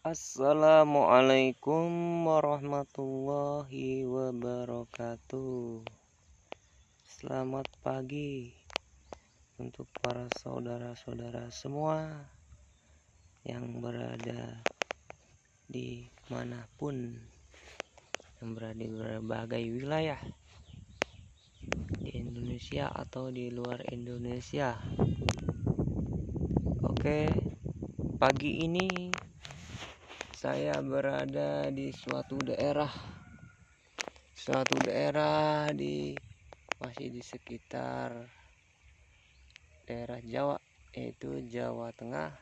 Assalamualaikum warahmatullahi wabarakatuh. Selamat pagi untuk para saudara-saudara semua yang berada di manapun, yang berada di berbagai wilayah di Indonesia atau di luar Indonesia. Oke, pagi ini saya berada di suatu daerah masih di sekitar daerah Jawa, yaitu Jawa Tengah,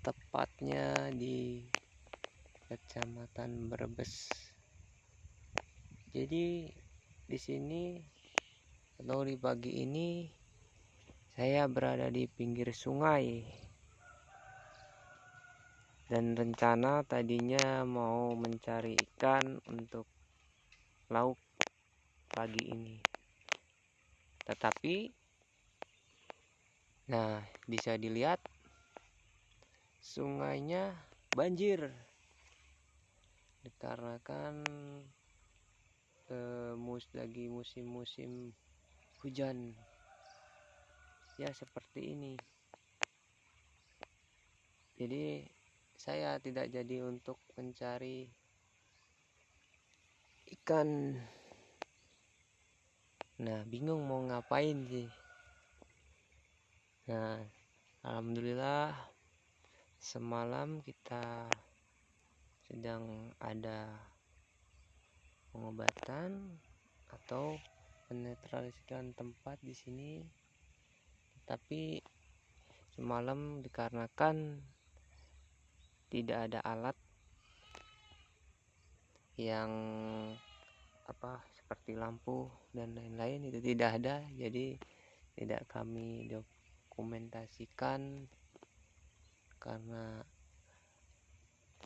tepatnya di Kecamatan Brebes. Jadi di sini atau di pagi ini saya berada di pinggir sungai, dan rencana tadinya mau mencari ikan untuk lauk pagi ini. Tetapi bisa dilihat sungainya banjir dikarenakan lagi musim-musim hujan ya, seperti ini. Jadi saya tidak jadi untuk mencari ikan. Bingung mau ngapain sih. Alhamdulillah semalam kita sedang ada pengobatan atau penetralisian tempat di sini. Tapi semalam dikarenakan tidak ada alat yang seperti lampu dan lain-lain, itu tidak ada, jadi tidak kami dokumentasikan karena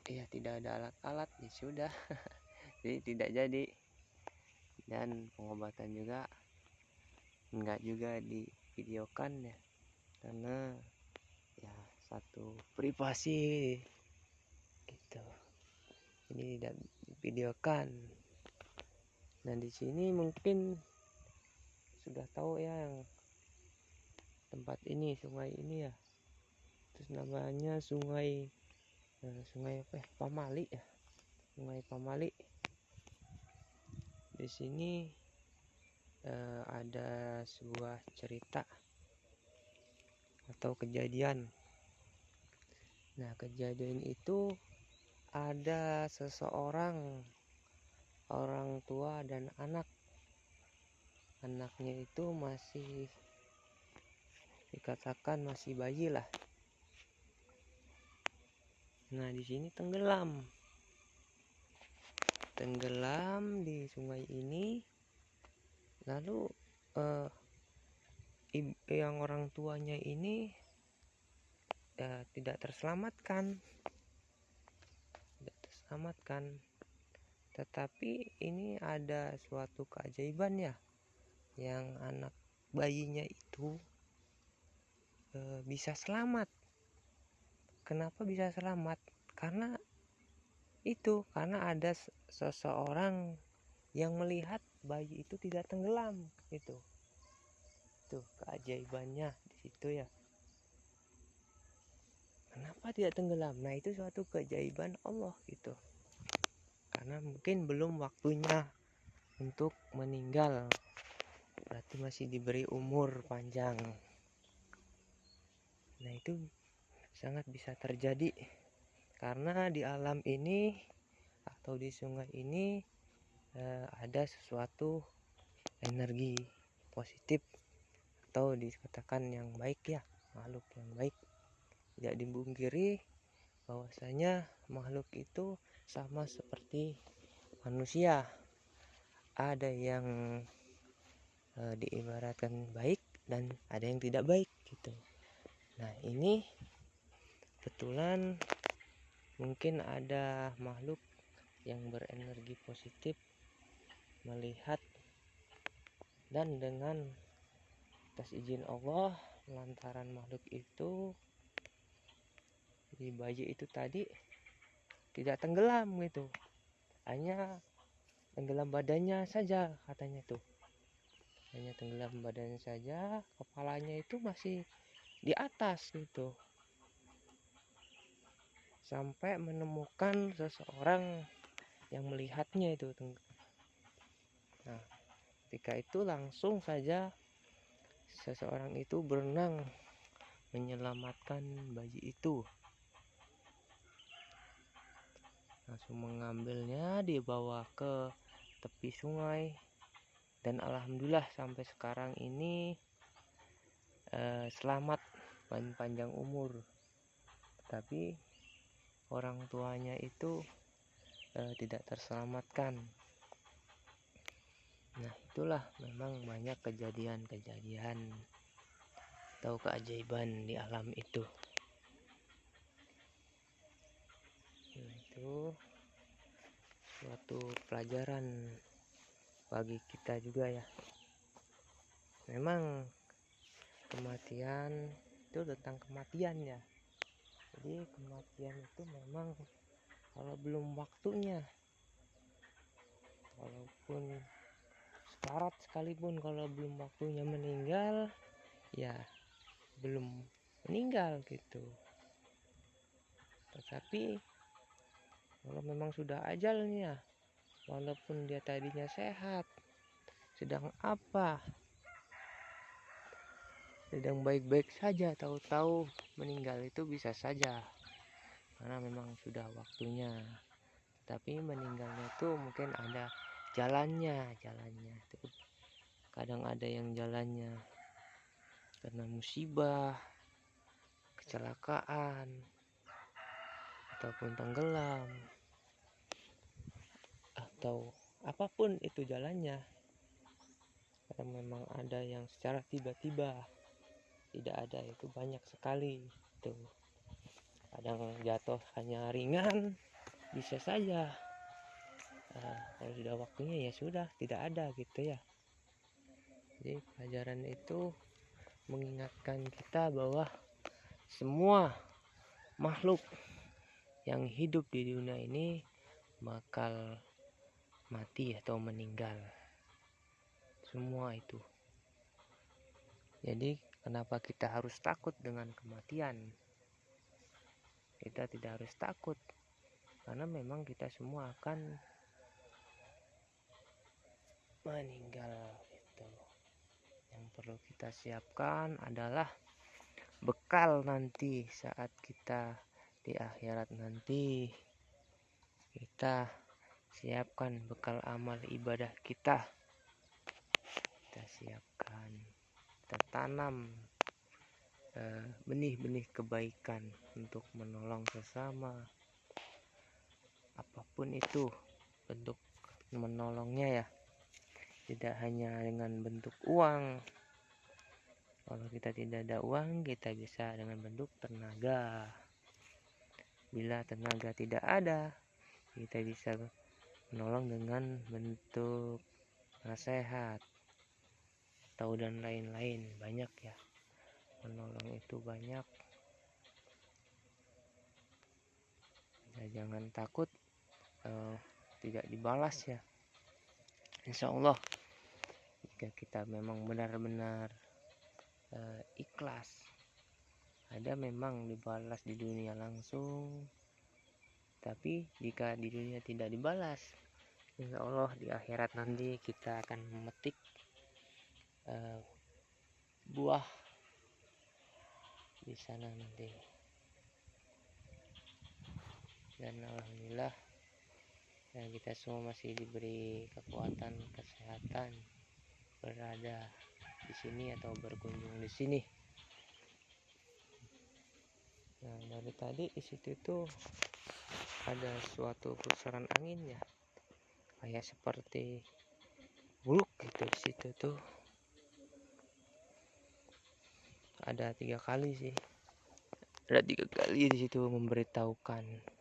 tidak ada alat-alat, ya sudah. Jadi tidak jadi, dan pengobatan juga enggak juga divideokan ya, karena satu privasi gitu, ini tidak divideokan. Di sini mungkin sudah tahu ya yang tempat ini, sungai ini ya, terus namanya sungai Pamali ya, Sungai Pamali. Di sini ada sebuah cerita atau kejadian. Kejadian itu ada seseorang, orang tua dan anaknya itu masih dikatakan masih bayi lah. Di sini tenggelam di sungai ini. Lalu yang orang tuanya ini tidak terselamatkan. Tetapi ini ada suatu keajaiban ya, yang anak bayinya itu bisa selamat. Kenapa bisa selamat? Karena ada seseorang yang melihat bayi itu tidak tenggelam. Itu keajaibannya di situ ya. Kenapa tidak tenggelam? Itu suatu keajaiban Allah gitu. Karena mungkin belum waktunya untuk meninggal, berarti masih diberi umur panjang. Itu sangat bisa terjadi karena di alam ini atau di sungai ini ada sesuatu energi positif atau dikatakan yang baik ya, makhluk yang baik. Tidak dibungkiri bahwasanya makhluk itu sama seperti manusia, ada yang diibaratkan baik dan ada yang tidak baik gitu. Ini kebetulan mungkin ada makhluk yang berenergi positif melihat, dan dengan atas izin Allah, lantaran makhluk itu di bayi itu tadi tidak tenggelam gitu, hanya tenggelam badannya saja katanya tuh, hanya tenggelam badannya saja, kepalanya itu masih di atas gitu, sampai menemukan seseorang yang melihatnya itu. Nah, ketika itu langsung saja seseorang itu berenang menyelamatkan bayi itu, langsung mengambilnya, dibawa ke tepi sungai, dan alhamdulillah sampai sekarang ini selamat dan panjang umur. Tapi orang tuanya itu tidak terselamatkan. Nah, itulah memang banyak kejadian-kejadian atau keajaiban di alam itu. Nah, itu suatu pelajaran bagi kita juga ya. Memang kematian itu tentang kematian ya. Jadi kematian itu memang kalau belum waktunya, walaupun sekarat sekalipun, kalau belum waktunya meninggal ya belum meninggal gitu. Tetapi kalau memang sudah ajalnya, walaupun dia tadinya sehat, sedang baik-baik saja, tahu-tahu meninggal itu bisa saja karena memang sudah waktunya. Tapi meninggalnya itu mungkin ada jalannya itu, kadang ada yang jalannya karena musibah, kecelakaan, ataupun tenggelam, atau apapun itu jalannya. Karena memang ada yang secara tiba-tiba, tidak ada, itu banyak sekali itu. Kadang jatuh hanya ringan, bisa saja kalau sudah waktunya ya sudah tidak ada gitu ya. Jadi pelajaran itu mengingatkan kita bahwa semua makhluk yang hidup di dunia ini bakal mati atau meninggal, semua itu. Jadi kenapa kita harus takut dengan kematian? Kita tidak harus takut, karena memang kita semua akan meninggal gitu. Yang perlu kita siapkan adalah bekal nanti saat kita di akhirat nanti. Kita siapkan bekal amal ibadah kita. Kita siapkan, kita tanam benih-benih kebaikan untuk menolong sesama, apapun itu bentuk menolongnya ya, tidak hanya dengan bentuk uang. Kalau kita tidak ada uang, kita bisa dengan bentuk tenaga. Bila tenaga tidak ada, kita bisa menolong dengan bentuk nasihat atau dan lain-lain. Banyak ya, menolong itu banyak. Ya, jangan takut tidak dibalas ya. Insya Allah jika kita memang benar-benar ikhlas, ada memang dibalas di dunia langsung. Tapi jika di dunia tidak dibalas, insya Allah di akhirat nanti kita akan memetik buah di sana nanti. Dan alhamdulillah ya, kita semua masih diberi kekuatan, kesehatan berada di sini atau berkunjung di sini. Nah, dari tadi di situ tuh ada suatu pusaran angin ya, kayak seperti buluk gitu. Di situ tuh ada 3 kali sih, ada 3 kali di situ memberitahukan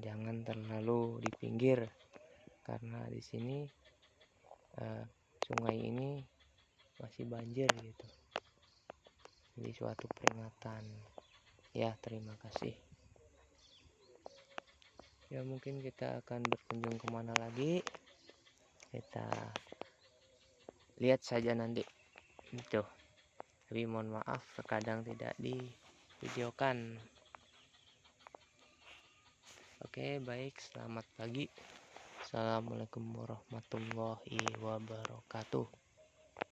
jangan terlalu di pinggir, karena di sini sungai ini masih banjir gitu. Jadi suatu peringatan ya. Terima kasih. Ya mungkin kita akan berkunjung kemana lagi, kita lihat saja nanti itu. Tapi mohon maaf terkadang tidak divideokan. Oke, baik, selamat pagi. Assalamualaikum warahmatullahi wabarakatuh.